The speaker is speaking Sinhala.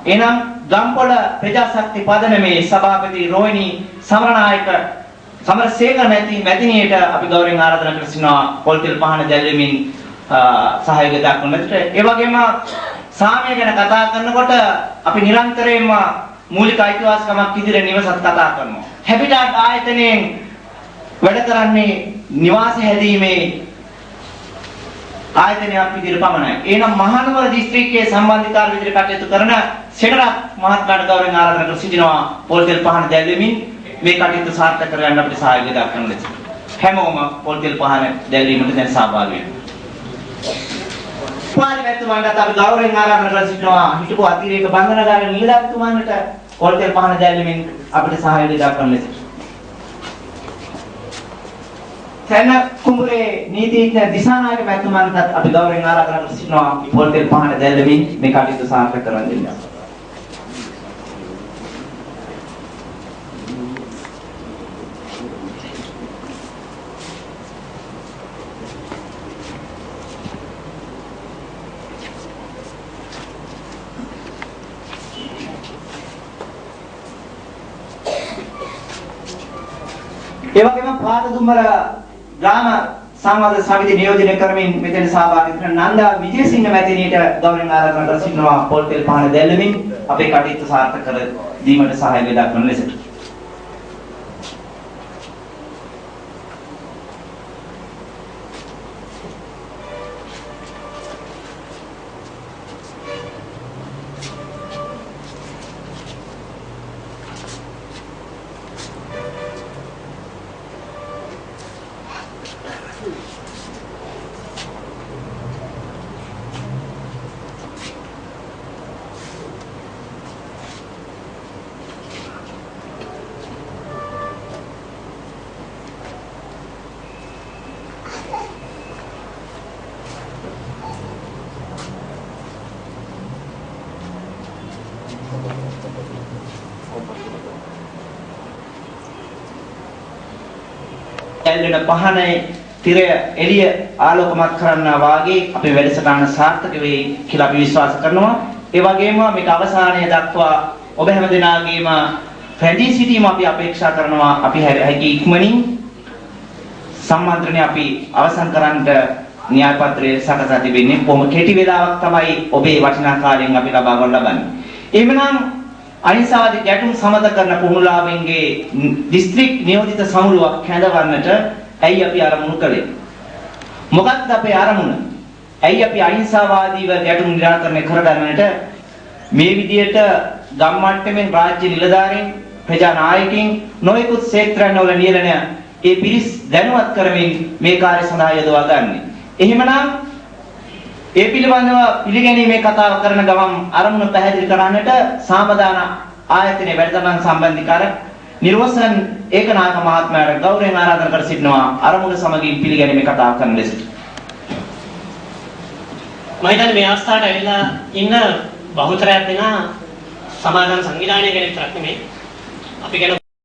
එනම් ගම්පොළ ප්‍රජාශක්ති පදනමේ සභාපති රෝහිණී සමරනායක සමරසේකර මැතිණියට අපි ගෞරවයෙන් ආරාධනා කර සිටිනවා පොල්තෙල් පහන දැල්වීමෙන් සහයෝගය දක්වන්නට. ඒ වගේම සාමය ගැන කතා කරනකොට අපි නිරන්තරයෙන්ම මූලික අයිතිවාසිකමක් ඉදිරියේ නිවසත් කතා කරනවා. හැබිටාට් ආයතනයෙන් වැඩ කරන්නේ නිවාස හැදීමේ ආයතනයක් විදිහට පමණයි. එනම් මහනුවර දිස්ත්‍රික්කයේ සම්බන්ධීකාර විදිහට කටයුතු කරන සෙනරත් මහත්මයාට ගෞරවයෙන් ආරාධනා කර සිටිනවා පොල්තෙල් පහන දැල්වීමෙන් මේ කටයුතු සාර්ථක කරගන්න අපිට සහයෝගය දක්වන ලෙස. හැමෝම පොල්තෙල් පහන දැල්වීමට දැන් සහභාගී වෙන්න. පාරිමැතිතුමාට අපි ගෞරවයෙන් ආරාධනා කර සිටිනවා හිටපු අතිරේක බන්ධනාගාර නිලධාරීතුමාන්ට පොල්තෙල් පහන දැල්වීමෙන් අපිට සහයෝගය දක්වන ලෙස. සැන කුඹුරේ නීතිඥ දිසානායක මැතිතුමාන්ට අපි ගෞරවයෙන් ආරාධනා කර සිටිනවා පොල්තෙල් පහන දැල්වීමෙන් මේ කටයුතු සාර්ථක කරවන්න දෙන්න. ඒ වගේම පාදදුම්බර ග්‍රාම සංවාද සමිතිය නියෝජනය කරමින් මෙතන සහභාගී වන නන්දා විජේසිංහ මැතිණියට ගෞරවයෙන් ආරාධනා කර සිටිනවා පොල්තෙල් පහන දැල්වීමෙන් අපේ කටයුතු සාර්ථක කර දීමට සහාය දක්වන ලෙසට. ඇල්ලෙන පහනේ තිරය එළිය ආලෝකමත් කරන්නා වාගේ අපේ වැඩසටහන සාර්ථක වෙයි කියලා අපි විශ්වාස කරනවා. ඒ වගේම මේක අවසානයේ දක්වා ඔබ හැම දෙනාගේම රැඳී සිටීම අපි අපේක්ෂා කරනවා. අපි හැකි ඉක්මනින් සම්මන්ත්‍රණය අපි අවසන් කරන්නට න්‍යාය පත්‍රයේ සකසා තිබෙන්නේ. කොහොම කෙටි වේලාවක් තමයි ඔබේ වටිනා කාලයෙන් අපි ලබා ගන්න ලබන්නේ. එහෙමනම් අහිංසාවාදී ගැටුම් සමත කරන පුහුණුලාවෙන්ගේ දිස්ත්‍රික් නියෝජිත සමුළුවක් හැඳවන්නට ඇයි අපි ආරමුණු කළේ? මොකක්ද අපේ ආරමුණ? ඇයි අපි අහිංසාවාදීව ගැටුම් නිරාකරණය කරගන්නට මේ විදියට ගම් මට්ටමින් රාජ්‍ය නිලධාරීන් ප්‍රජා නායකින් නොයෙකුත් ක්ෂේත්‍රයන් වල නියැලෙන ඒ පිරිස් දැනුවත් කරමින් මේ කාර්ය සඳහා යොදවා ගන්නේ. එහෙමනම් ඒ පිළිබඳව පිළිගැනීමේ කතාව කරන ගමන් අරමුණ පැහැදිලි කරන්නට සාමදාන ආයතනයේ වැඩසටහන් සම්බන්ධීකාර නිර්වසන් ඒකනායක මහත්මයාට ගෞරවයෙන් ආරාධනා කර සිටිනවා අරමුණ සමගින් පිළිගැනීමේ කතාව කරන ලෙසට. මම හිතන්නේ මේ අවස්ථාවට ඇවිල්ලා ඉන්න බහුතරයක් දෙනා සමාජ සංවිධානය ගැන විතරක් නෙමෙයි අපි ගැන